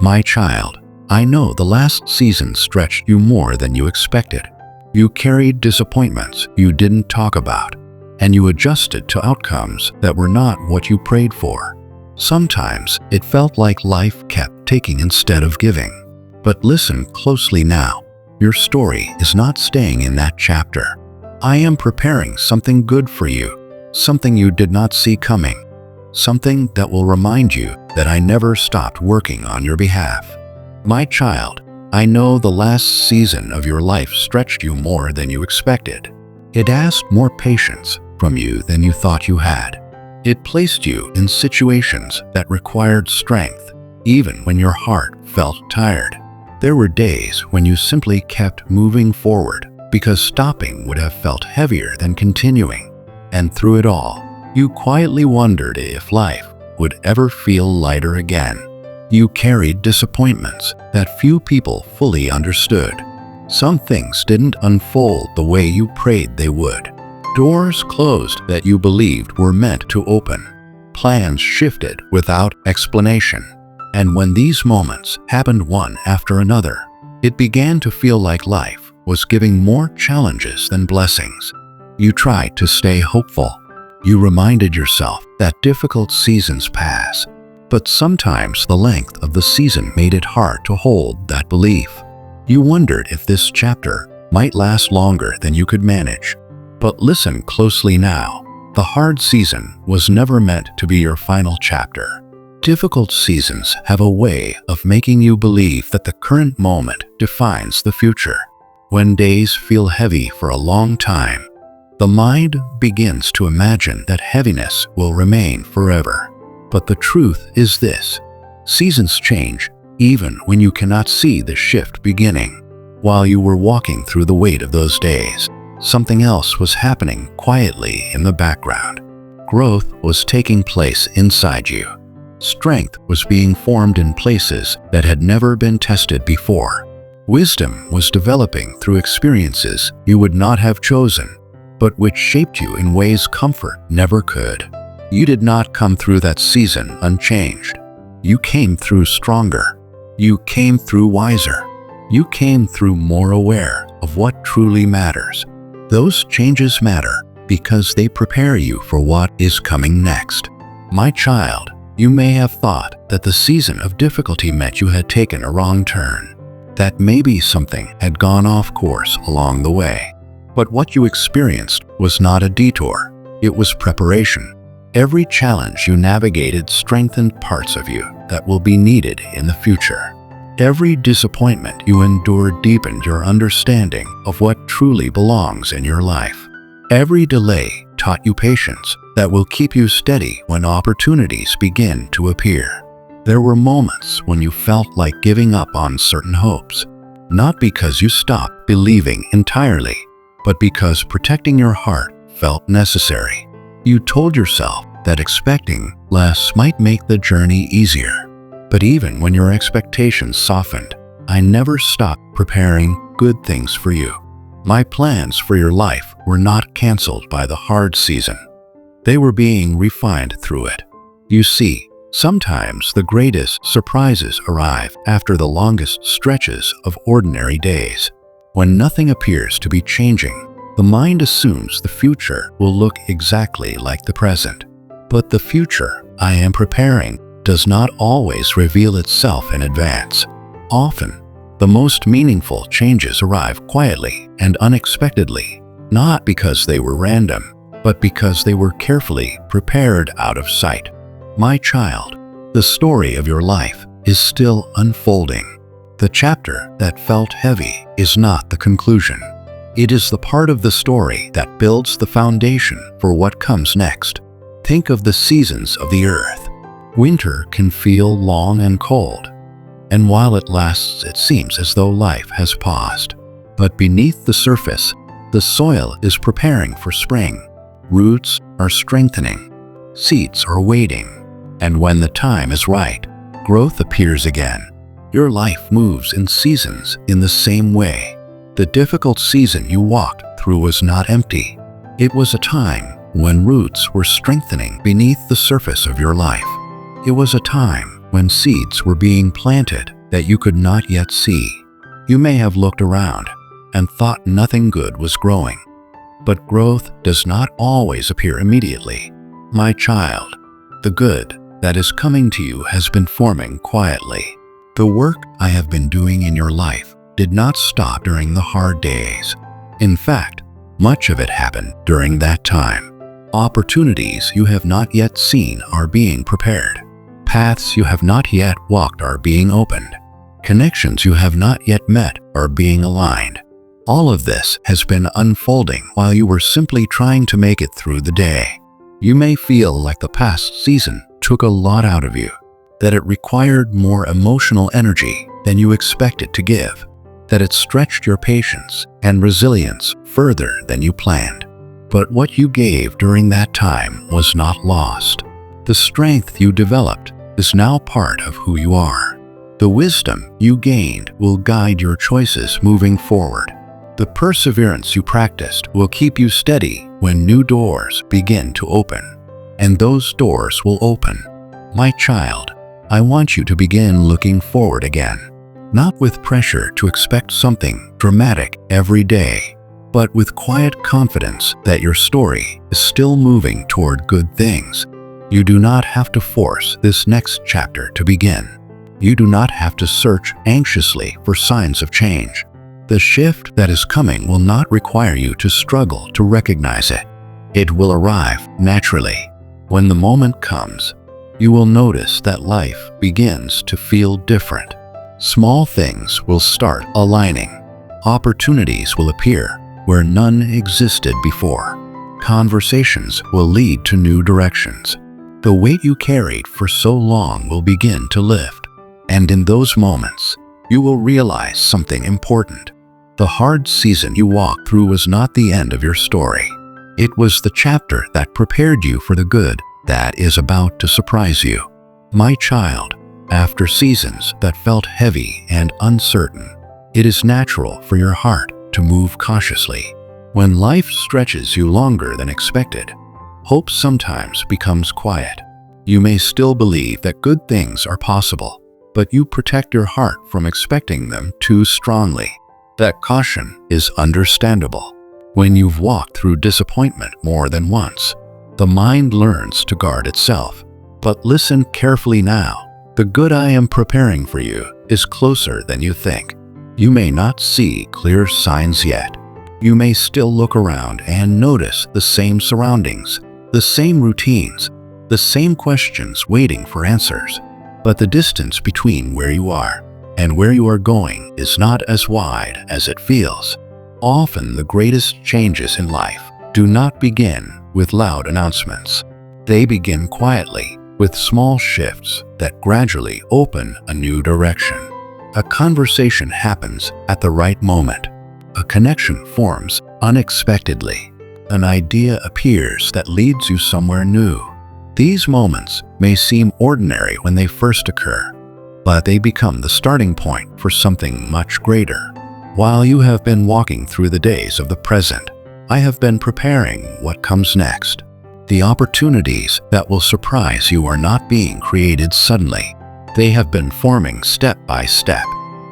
My child, I know the last season stretched you more than you expected. You carried disappointments you didn't talk about, and you adjusted to outcomes that were not what you prayed for. Sometimes it felt like life kept taking instead of giving. But listen closely now. Your story is not staying in that chapter. I am preparing something good for you, something you did not see coming, something that will remind you that I never stopped working on your behalf. My child, I know the last season of your life stretched you more than you expected. It asked more patience from you than you thought you had. It placed you in situations that required strength, even when your heart felt tired. There were days when you simply kept moving forward because stopping would have felt heavier than continuing. And through it all, you quietly wondered if life would ever feel lighter again. You carried disappointments that few people fully understood. Some things didn't unfold the way you prayed they would. Doors closed that you believed were meant to open. Plans shifted without explanation. And when these moments happened one after another, it began to feel like life was giving more challenges than blessings. You tried to stay hopeful. You reminded yourself that difficult seasons pass, but sometimes the length of the season made it hard to hold that belief. You wondered if this chapter might last longer than you could manage. But listen closely now. The hard season was never meant to be your final chapter. Difficult seasons have a way of making you believe that the current moment defines the future. When days feel heavy for a long time, the mind begins to imagine that heaviness will remain forever. But the truth is this: seasons change even when you cannot see the shift beginning. While you were walking through the weight of those days, something else was happening quietly in the background. Growth was taking place inside you. Strength was being formed in places that had never been tested before. Wisdom was developing through experiences you would not have chosen, but which shaped you in ways comfort never could. You did not come through that season unchanged. You came through stronger. You came through wiser. You came through more aware of what truly matters. Those changes matter because they prepare you for what is coming next. My child, you may have thought that the season of difficulty meant you had taken a wrong turn, that maybe something had gone off course along the way. But what you experienced was not a detour, it was preparation. Every challenge you navigated strengthened parts of you that will be needed in the future. Every disappointment you endured deepened your understanding of what truly belongs in your life. Every delay taught you patience that will keep you steady when opportunities begin to appear. There were moments when you felt like giving up on certain hopes, not because you stopped believing entirely, but because protecting your heart felt necessary. You told yourself that expecting less might make the journey easier. But even when your expectations softened, I never stopped preparing good things for you. My plans for your life were not canceled by the hard season. They were being refined through it. You see, sometimes the greatest surprises arrive after the longest stretches of ordinary days. When nothing appears to be changing, the mind assumes the future will look exactly like the present. But the future I am preparing does not always reveal itself in advance. Often, the most meaningful changes arrive quietly and unexpectedly, not because they were random, but because they were carefully prepared out of sight. My child, the story of your life is still unfolding. The chapter that felt heavy is not the conclusion. It is the part of the story that builds the foundation for what comes next. Think of the seasons of the earth. Winter can feel long and cold, and while it lasts, it seems as though life has paused. But beneath the surface, the soil is preparing for spring. Roots are strengthening, seeds are waiting, and when the time is right, growth appears again. Your life moves in seasons in the same way. The difficult season you walked through was not empty. It was a time when roots were strengthening beneath the surface of your life. It was a time when seeds were being planted that you could not yet see. You may have looked around and thought nothing good was growing. But growth does not always appear immediately. My child, the good that is coming to you has been forming quietly. The work I have been doing in your life did not stop during the hard days. In fact, much of it happened during that time. Opportunities you have not yet seen are being prepared. Paths you have not yet walked are being opened. Connections you have not yet met are being aligned. All of this has been unfolding while you were simply trying to make it through the day. You may feel like the past season took a lot out of you, that it required more emotional energy than you expected to give, that it stretched your patience and resilience further than you planned. But what you gave during that time was not lost. The strength you developed is now part of who you are. The wisdom you gained will guide your choices moving forward. The perseverance you practiced will keep you steady when new doors begin to open. And those doors will open. My child, I want you to begin looking forward again, not with pressure to expect something dramatic every day, but with quiet confidence that your story is still moving toward good things. You do not have to force this next chapter to begin. You do not have to search anxiously for signs of change. The shift that is coming will not require you to struggle to recognize it. It will arrive naturally. When the moment comes, you will notice that life begins to feel different. Small things will start aligning. Opportunities will appear where none existed before. Conversations will lead to new directions. The weight you carried for so long will begin to lift. And in those moments, you will realize something important. The hard season you walked through was not the end of your story. It was the chapter that prepared you for the good that is about to surprise you. My child, after seasons that felt heavy and uncertain, it is natural for your heart to move cautiously. When life stretches you longer than expected, hope sometimes becomes quiet. You may still believe that good things are possible, but you protect your heart from expecting them too strongly. That caution is understandable. When you've walked through disappointment more than once, the mind learns to guard itself. But listen carefully now. The good I am preparing for you is closer than you think. You may not see clear signs yet. You may still look around and notice the same surroundings, the same routines, the same questions waiting for answers. But the distance between where you are and where you are going is not as wide as it feels. Often the greatest changes in life do not begin with loud announcements. They begin quietly with small shifts that gradually open a new direction. A conversation happens at the right moment. A connection forms unexpectedly. An idea appears that leads you somewhere new. These moments may seem ordinary when they first occur, but they become the starting point for something much greater. While you have been walking through the days of the present, I have been preparing what comes next. The opportunities that will surprise you are not being created suddenly. They have been forming step by step.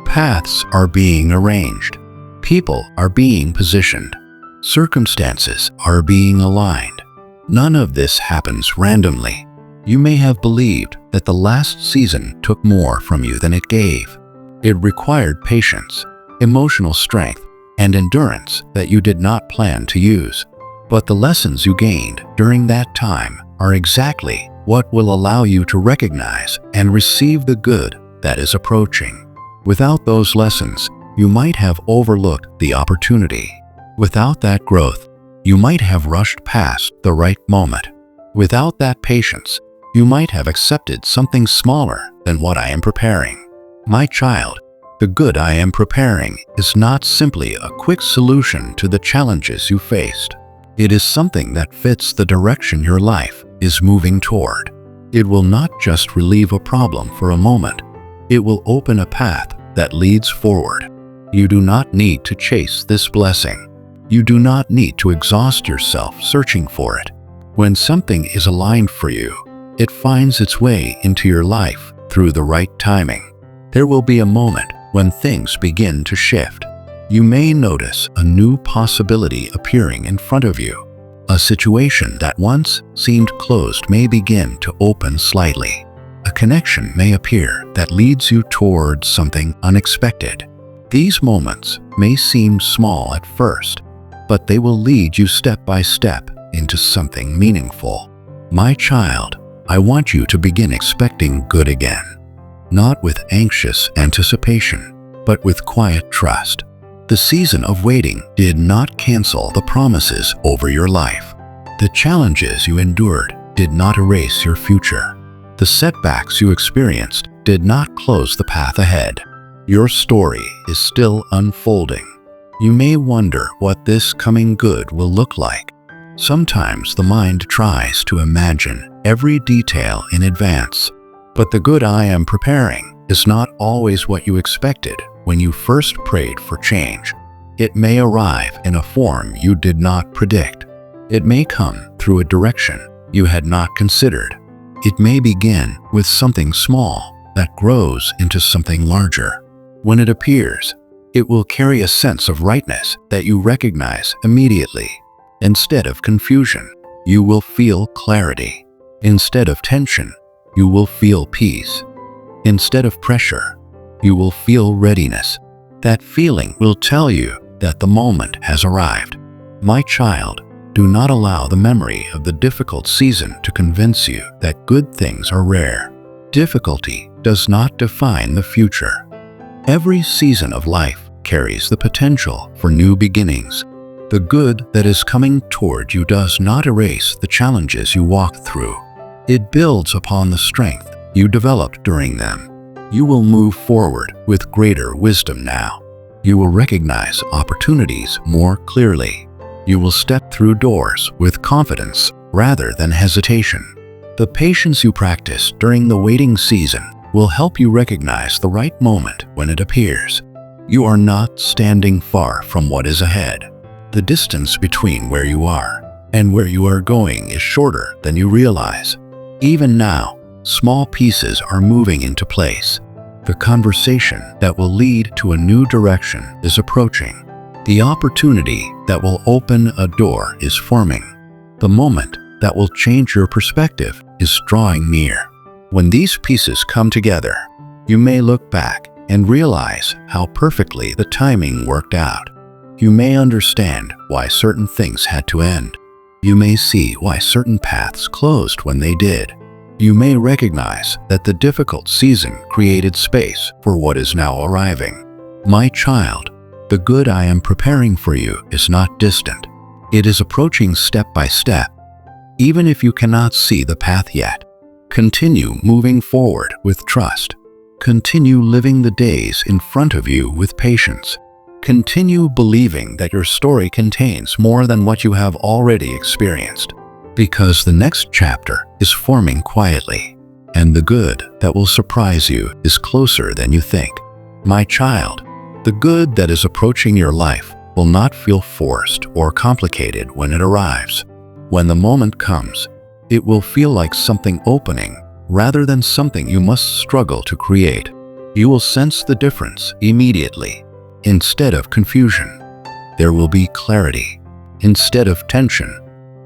Paths are being arranged. People are being positioned. Circumstances are being aligned. None of this happens randomly. You may have believed that the last season took more from you than it gave. It required patience, emotional strength, and endurance that you did not plan to use. But the lessons you gained during that time are exactly what will allow you to recognize and receive the good that is approaching. Without those lessons, you might have overlooked the opportunity. Without that growth, you might have rushed past the right moment. Without that patience, you might have accepted something smaller than what I am preparing. My child, the good I am preparing is not simply a quick solution to the challenges you faced. It is something that fits the direction your life is moving toward. It will not just relieve a problem for a moment. It will open a path that leads forward. You do not need to chase this blessing. You do not need to exhaust yourself searching for it. When something is aligned for you, it finds its way into your life through the right timing. There will be a moment when things begin to shift. You may notice a new possibility appearing in front of you. A situation that once seemed closed may begin to open slightly. A connection may appear that leads you towards something unexpected. These moments may seem small at first, but they will lead you step by step into something meaningful. My child, I want you to begin expecting good again, not with anxious anticipation, but with quiet trust. The season of waiting did not cancel the promises over your life. The challenges you endured did not erase your future. The setbacks you experienced did not close the path ahead. Your story is still unfolding. You may wonder what this coming good will look like. Sometimes the mind tries to imagine every detail in advance, but the good I am preparing is not always what you expected when you first prayed for change. It may arrive in a form you did not predict. It may come through a direction you had not considered. It may begin with something small that grows into something larger. When it appears, it will carry a sense of rightness that you recognize immediately. Instead of confusion, you will feel clarity. Instead of tension, you will feel peace. Instead of pressure, you will feel readiness. That feeling will tell you that the moment has arrived. My child, do not allow the memory of the difficult season to convince you that good things are rare. Difficulty does not define the future. Every season of life carries the potential for new beginnings. The good that is coming toward you does not erase the challenges you walk through. It builds upon the strength you developed during them. You will move forward with greater wisdom now. You will recognize opportunities more clearly. You will step through doors with confidence rather than hesitation. The patience you practiced during the waiting season will help you recognize the right moment when it appears. You are not standing far from what is ahead. The distance between where you are and where you are going is shorter than you realize. Even now, small pieces are moving into place. The conversation that will lead to a new direction is approaching. The opportunity that will open a door is forming. The moment that will change your perspective is drawing near. When these pieces come together, you may look back and realize how perfectly the timing worked out. You may understand why certain things had to end. You may see why certain paths closed when they did. You may recognize that the difficult season created space for what is now arriving. My child, the good I am preparing for you is not distant. It is approaching step by step. Even if you cannot see the path yet, continue moving forward with trust. Continue living the days in front of you with patience. Continue believing that your story contains more than what you have already experienced. Because the next chapter is forming quietly, and the good that will surprise you is closer than you think. My child, the good that is approaching your life will not feel forced or complicated when it arrives. When the moment comes, it will feel like something opening rather than something you must struggle to create. You will sense the difference immediately. Instead of confusion, there will be clarity. Instead of tension,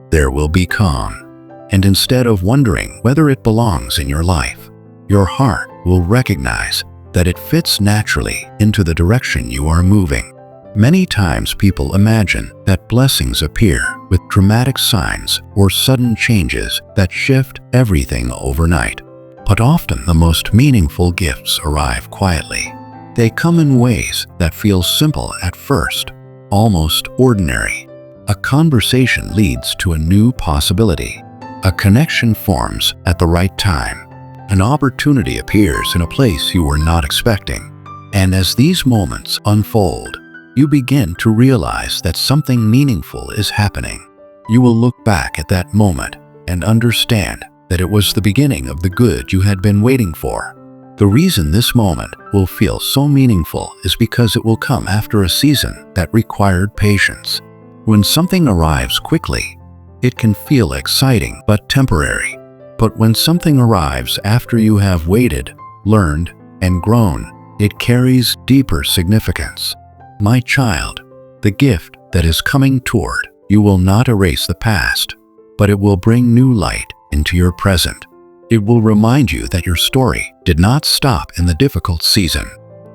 there will be calm. And instead of wondering whether it belongs in your life, your heart will recognize that it fits naturally into the direction you are moving. Many times people imagine that blessings appear with dramatic signs or sudden changes that shift everything overnight. But often the most meaningful gifts arrive quietly. They come in ways that feel simple at first, almost ordinary. A conversation leads to a new possibility. A connection forms at the right time. An opportunity appears in a place you were not expecting. And as these moments unfold, you begin to realize that something meaningful is happening. You will look back at that moment and understand that it was the beginning of the good you had been waiting for. The reason this moment will feel so meaningful is because it will come after a season that required patience. When something arrives quickly, it can feel exciting but temporary. But when something arrives after you have waited, learned, and grown, It carries deeper significance. My child, the gift that is coming toward you will not erase the past, but it will bring new light into your present. It will remind you that your story did not stop in the difficult season.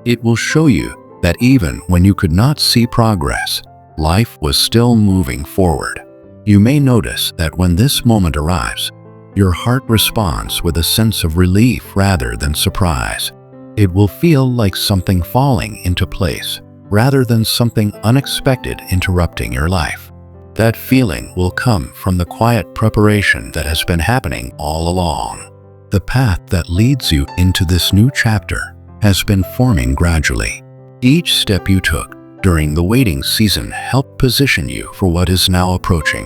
It will show you that even when you could not see progress, life was still moving forward. You may notice that when this moment arrives, your heart responds with a sense of relief rather than surprise. It will feel like something falling into place, rather than something unexpected interrupting your life. That feeling will come from the quiet preparation that has been happening all along. The path that leads you into this new chapter has been forming gradually. Each step you took during the waiting season helped position you for what is now approaching.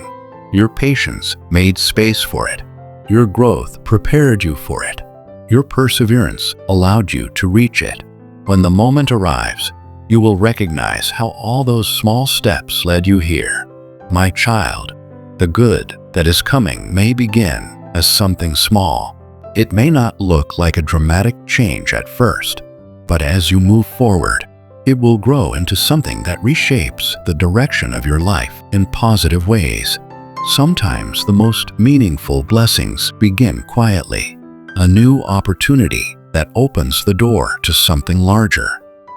Your patience made space for it. Your growth prepared you for it. Your perseverance allowed you to reach it. When the moment arrives, you will recognize how all those small steps led you here. My child, the good that is coming may begin as something small. It may not look like a dramatic change at first, but as you move forward, it will grow into something that reshapes the direction of your life in positive ways. Sometimes the most meaningful blessings begin quietly. A new opportunity that opens the door to something larger.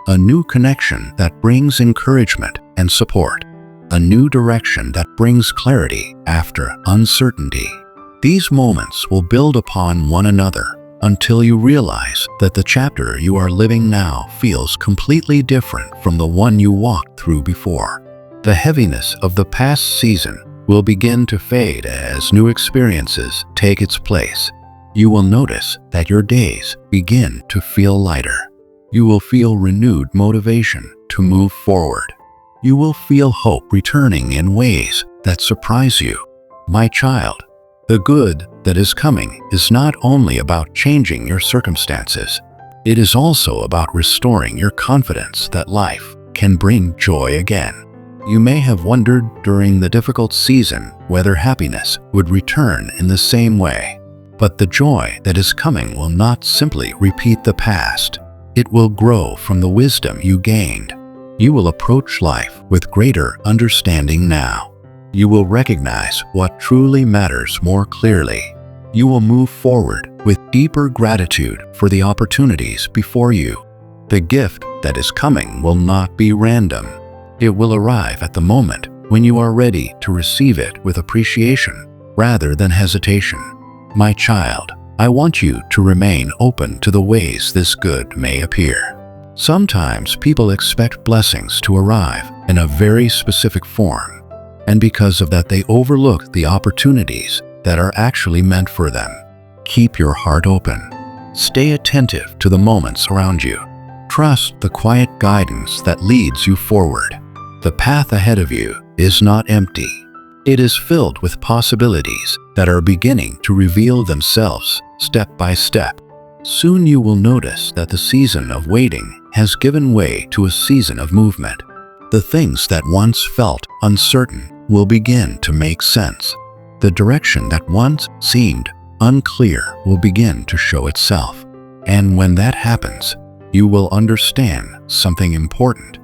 A new connection that brings encouragement and support. A new direction that brings clarity after uncertainty. These moments will build upon one another until you realize that the chapter you are living now feels completely different from the one you walked through before. The heaviness of the past season will begin to fade as new experiences take its place. You will notice that your days begin to feel lighter. You will feel renewed motivation to move forward. You will feel hope returning in ways that surprise you. My child, the good that is coming is not only about changing your circumstances, it is also about restoring your confidence that life can bring joy again. You may have wondered during the difficult season whether happiness would return in the same way. But the joy that is coming will not simply repeat the past. It will grow from the wisdom you gained. You will approach life with greater understanding now. You will recognize what truly matters more clearly. You will move forward with deeper gratitude for the opportunities before you. The gift that is coming will not be random. It will arrive at the moment when you are ready to receive it with appreciation rather than hesitation. My child, I want you to remain open to the ways this good may appear. Sometimes people expect blessings to arrive in a very specific form, and because of that they overlook the opportunities that are actually meant for them. Keep your heart open. Stay attentive to the moments around you. Trust the quiet guidance that leads you forward. The path ahead of you is not empty. It is filled with possibilities that are beginning to reveal themselves step by step. Soon you will notice that the season of waiting has given way to a season of movement. The things that once felt uncertain will begin to make sense. The direction that once seemed unclear will begin to show itself. And when that happens, you will understand something important.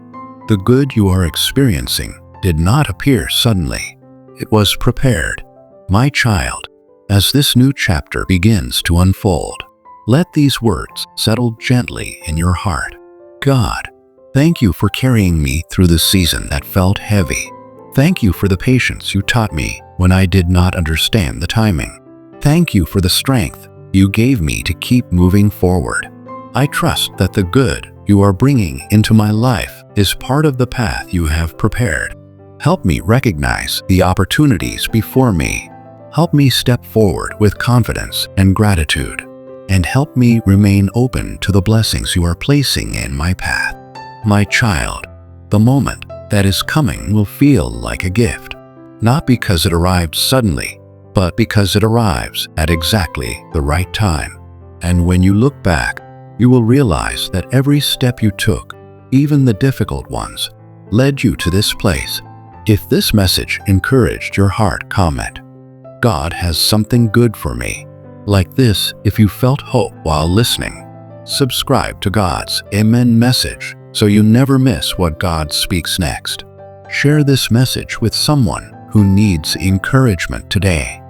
The good you are experiencing did not appear suddenly. It was prepared. My child, as this new chapter begins to unfold, let these words settle gently in your heart. God, thank you for carrying me through the season that felt heavy. Thank you for the patience you taught me when I did not understand the timing. Thank you for the strength you gave me to keep moving forward. I trust that the good you are bringing into my life is part of the path you have prepared. Help me recognize the opportunities before me. Help me step forward with confidence and gratitude. And help me remain open to the blessings you are placing in my path. My child, the moment that is coming will feel like a gift, not because it arrived suddenly, but because it arrives at exactly the right time. And when you look back, you will realize that every step you took, even the difficult ones, led you to this place. If this message encouraged your heart, comment, "God has something good for me." Like this, if you felt hope while listening. subscribe to God's Amen message so you never miss what God speaks next. Share this message with someone who needs encouragement today.